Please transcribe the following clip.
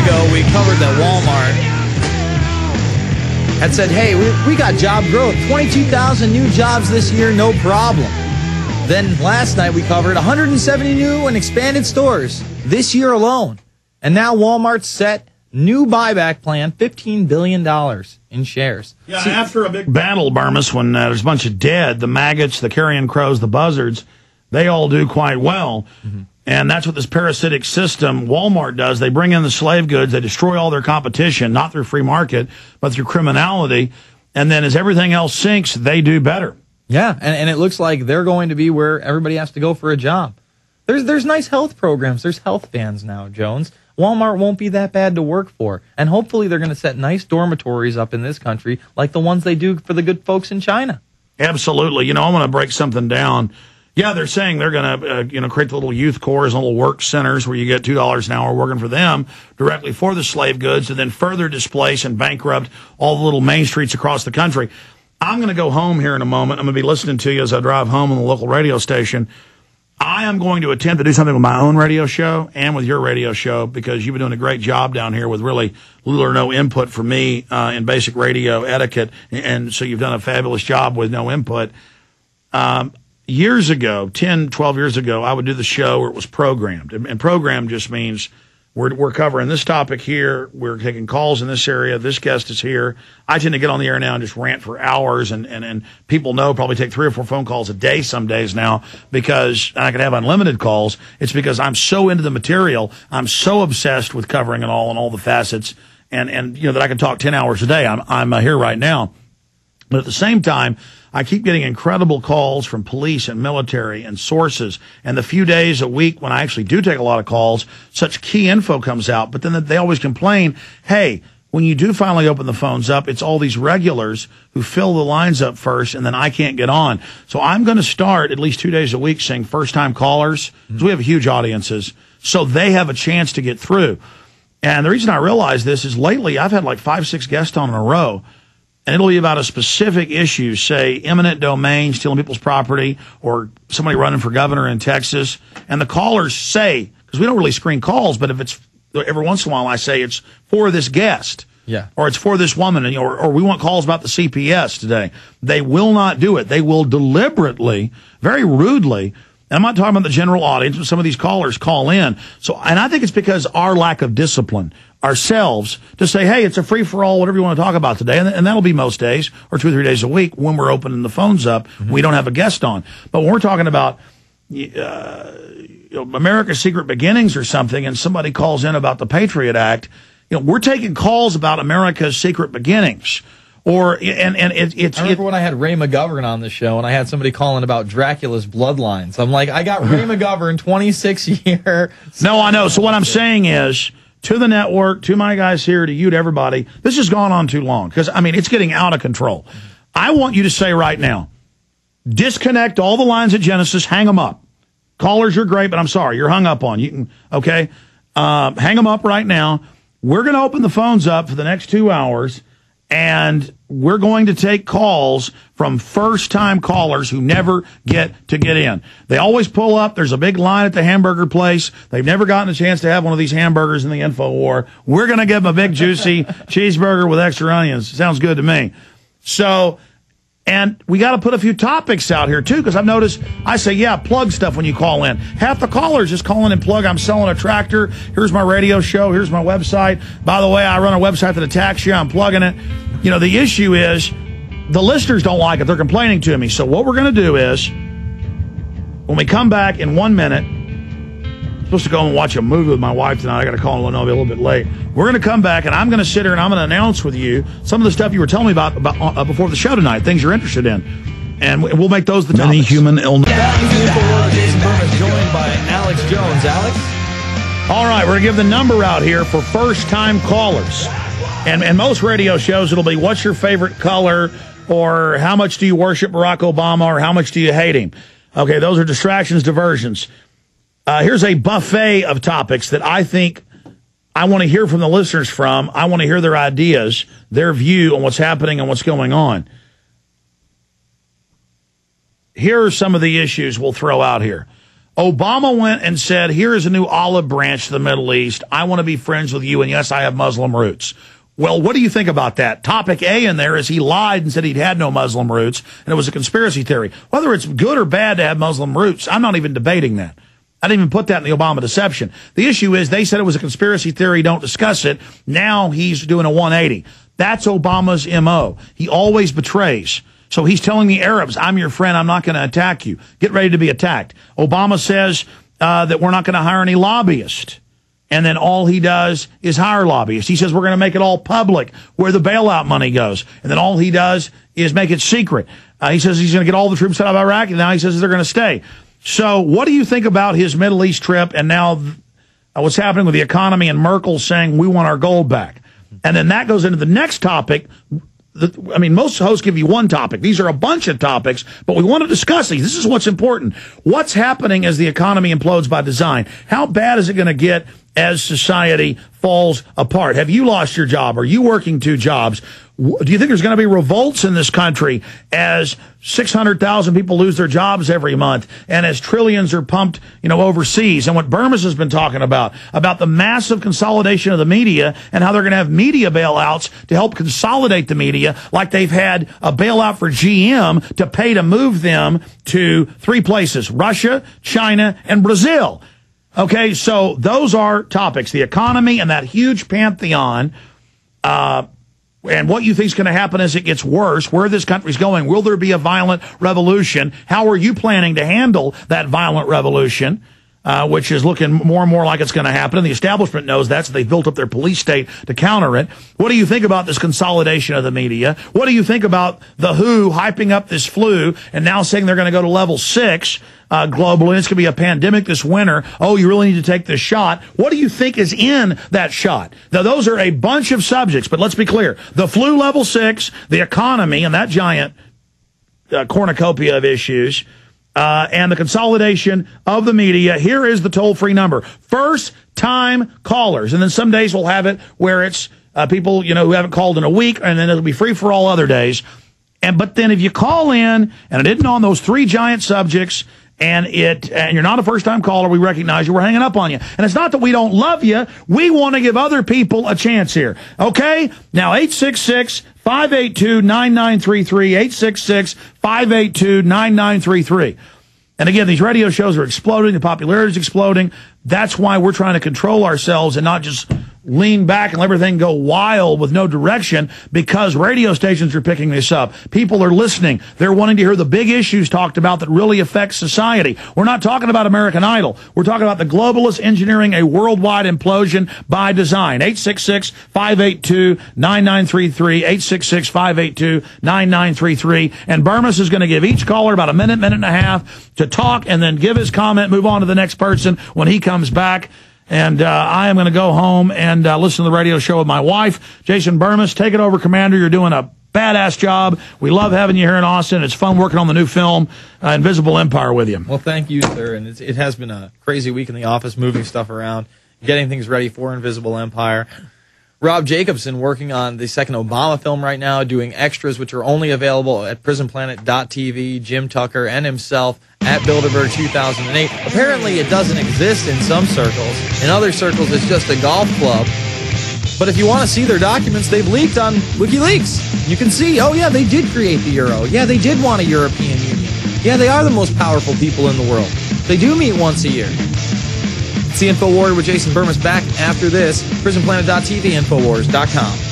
ago, we covered that Walmart had said, hey, we got job growth, 22,000 new jobs this year, no problem. Then last night we covered 170 new and expanded stores this year alone. And now Walmart's set new buyback plan, $15 billion in shares. Yeah, after a big battle, Bermas, when there's a bunch of dead, the maggots, the carrion crows, the buzzards, they all do quite well. Mm-hmm. And that's what this parasitic system Walmart does. They bring in the slave goods. They destroy all their competition, not through free market, but through criminality. And then as everything else sinks, they do better. Yeah, and it looks like they're going to be where everybody has to go for a job. There's nice health programs. There's health bans now, Jones. Walmart won't be that bad to work for. And hopefully they're going to set nice dormitories up in this country like the ones they do for the good folks in China. Absolutely. You know, I want to break something down. Yeah, they're saying they're going to create the little youth corps and little work centers where you get $2 an hour working for them directly for the slave goods, and then further displace and bankrupt all the little main streets across the country. I'm going to go home here in a moment. I'm going to be listening to you as I drive home on the local radio station. I am going to attempt to do something with my own radio show and with your radio show, because you've been doing a great job down here with really little or no input from me in basic radio etiquette. And so you've done a fabulous job with no input. Years ago, 10, 12 years ago, I would do the show where it was programmed. And programmed just means we're covering this topic here. We're taking calls in this area. This guest is here. I tend to get on the air now and just rant for hours. And people know probably take 3 or 4 phone calls a day some days now, because I can have unlimited calls. It's because I'm so into the material. I'm so obsessed with covering it all and all the facets. And you know, that I can talk 10 hours a day. I'm here right now. But at the same time, I keep getting incredible calls from police and military and sources. And the few days a week when I actually do take a lot of calls, such key info comes out. But then they always complain, hey, when you do finally open the phones up, it's all these regulars who fill the lines up first, and then I can't get on. So I'm going to start at least 2 days a week saying first-time callers, because we have huge audiences, so they have a chance to get through. And the reason I realize this is lately I've had like 5, 6 guests on in a row. And it'll be about a specific issue, say eminent domain, stealing people's property, or somebody running for governor in Texas. And the callers say, because we don't really screen calls, but if it's every once in a while I say it's for this guest. Yeah. Or it's for this woman, or we want calls about the CPS today. They will not do it. They will deliberately, very rudely, and I'm not talking about the general audience, but some of these callers call in. So, and I think it's because our lack of discipline ourselves to say, hey, it's a free-for-all, whatever you want to talk about today. And that'll be most days, or 2 or 3 days a week when we're opening the phones up. Mm-hmm. We don't have a guest on. But when we're talking about America's Secret Beginnings or something, and somebody calls in about the Patriot Act, we're taking calls about America's Secret Beginnings. I remember when I had Ray McGovern on the show, and I had somebody calling about Dracula's bloodlines. I'm like, I got Ray McGovern, 26 year. No, I know. So what I'm saying is, to the network, to my guys here, to you, to everybody, this has gone on too long, because, I mean, it's getting out of control. I want you to say right now, disconnect all the lines at Genesis, hang them up. Callers, you're great, but I'm sorry, you're hung up on. You can, okay? Hang them up right now. We're going to open the phones up for the next 2 hours, and we're going to take calls from first-time callers who never get in. They always pull up. There's a big line at the hamburger place. They've never gotten a chance to have one of these hamburgers in the Infowar. We're going to give them a big, juicy cheeseburger with extra onions. Sounds good to me. So, and we got to put a few topics out here, too, because I've noticed I say, yeah, plug stuff when you call in. Half the callers just call in and plug, I'm selling a tractor. Here's my radio show. Here's my website. By the way, I run a website that attacks you. I'm plugging it. You know, the issue is the listeners don't like it. They're complaining to me. So what we're going to do is, when we come back in 1 minute, I'm supposed to go and watch a movie with my wife tonight. I got to call and I'll be a little bit late. We're going to come back, and I'm going to sit here and I'm going to announce with you some of the stuff you were telling me about before the show tonight, things you're interested in. And we'll make those the topics. Many human illness. Jason Bermas, joined by Alex Jones. Alex? All right, we're going to give the number out here for first-time callers. And most radio shows, it'll be what's your favorite color, or how much do you worship Barack Obama, or how much do you hate him? Okay, those are distractions, diversions. Here's a buffet of topics that I think I want to hear from the listeners from. I want to hear their ideas, their view on what's happening and what's going on. Here are some of the issues we'll throw out here. Obama went and said, here is a new olive branch to the Middle East. I want to be friends with you, and yes, I have Muslim roots. Well, what do you think about that? Topic A in there is he lied and said he'd had no Muslim roots, and it was a conspiracy theory. Whether it's good or bad to have Muslim roots, I'm not even debating that. I didn't even put that in the Obama deception. The issue is they said it was a conspiracy theory, don't discuss it. Now he's doing a 180. That's Obama's MO. He always betrays. So he's telling the Arabs, I'm your friend, I'm not going to attack you. Get ready to be attacked. Obama says that we're not going to hire any lobbyists. And then all he does is hire lobbyists. He says we're going to make it all public where the bailout money goes. And then all he does is make it secret. He says he's going to get all the troops out of Iraq, and now he says they're going to stay. So what do you think about his Middle East trip and now what's happening with the economy and Merkel saying we want our gold back? And then that goes into the next topic. I mean, most hosts give you one topic. These are a bunch of topics, but we want to discuss these. This is what's important. What's happening as the economy implodes by design? How bad is it going to get as society falls apart? Have you lost your job? Are you working two jobs? Do you think there's going to be revolts in this country as 600,000 people lose their jobs every month and as trillions are pumped, overseas? And what Bermas has been talking about the massive consolidation of the media and how they're going to have media bailouts to help consolidate the media, like they've had a bailout for GM to pay to move them to 3 places, Russia, China, and Brazil. Okay, so those are topics, the economy and that huge pantheon, and what you think is going to happen as it gets worse, where this country's going. Will there be a violent revolution? How are you planning to handle that violent revolution, which is looking more and more like it's going to happen? And the establishment knows that, so they've built up their police state to counter it. What do you think about this consolidation of the media? What do you think about the WHO hyping up this flu and now saying they're going to go to level 6 globally? It's going to be a pandemic this winter. Oh, you really need to take this shot. What do you think is in that shot? Now, those are a bunch of subjects, but let's be clear. The flu level 6, the economy, and that giant cornucopia of issues, and the consolidation of the media. Here is the toll-free number. First-time callers. And then some days we'll have it where it's people, who haven't called in a week, and then it'll be free for all other days. But then if you call in, and it isn't on those 3 giant subjects, and you're not a first-time caller, we recognize you. We're hanging up on you. And it's not that we don't love you. We want to give other people a chance here. Okay? Now, 866-582-9933, 866-582-9933. And again, these radio shows are exploding. The popularity is exploding. That's why we're trying to control ourselves and not just lean back and let everything go wild with no direction, because radio stations are picking this up. People are listening. They're wanting to hear the big issues talked about that really affect society. We're not talking about American Idol. We're talking about the globalists engineering a worldwide implosion by design. 866-582-9933, 866-582-9933. And Bermas is going to give each caller about a minute and a half to talk and then give his comment, move on to the next person when he comes back. And I am going to go home and listen to the radio show with my wife. Jason Bermas, take it over, Commander. You're doing a badass job. We love having you here in Austin. It's fun working on the new film, Invisible Empire, with you. Well, thank you, sir. And it has been a crazy week in the office, moving stuff around, getting things ready for Invisible Empire. Rob Jacobson working on the second Obama film right now, doing extras, which are only available at prisonplanet.tv. Jim Tucker and himself at Bilderberg 2008. Apparently, it doesn't exist in some circles. In other circles, it's just a golf club. But if you want to see their documents, they've leaked on WikiLeaks. You can see, oh yeah, they did create the euro. Yeah, they did want a European Union. Yeah, they are the most powerful people in the world. They do meet once a year. It's the Infowarrior with Jason Bermas back after this. PrisonPlanet.tv, Infowars.com.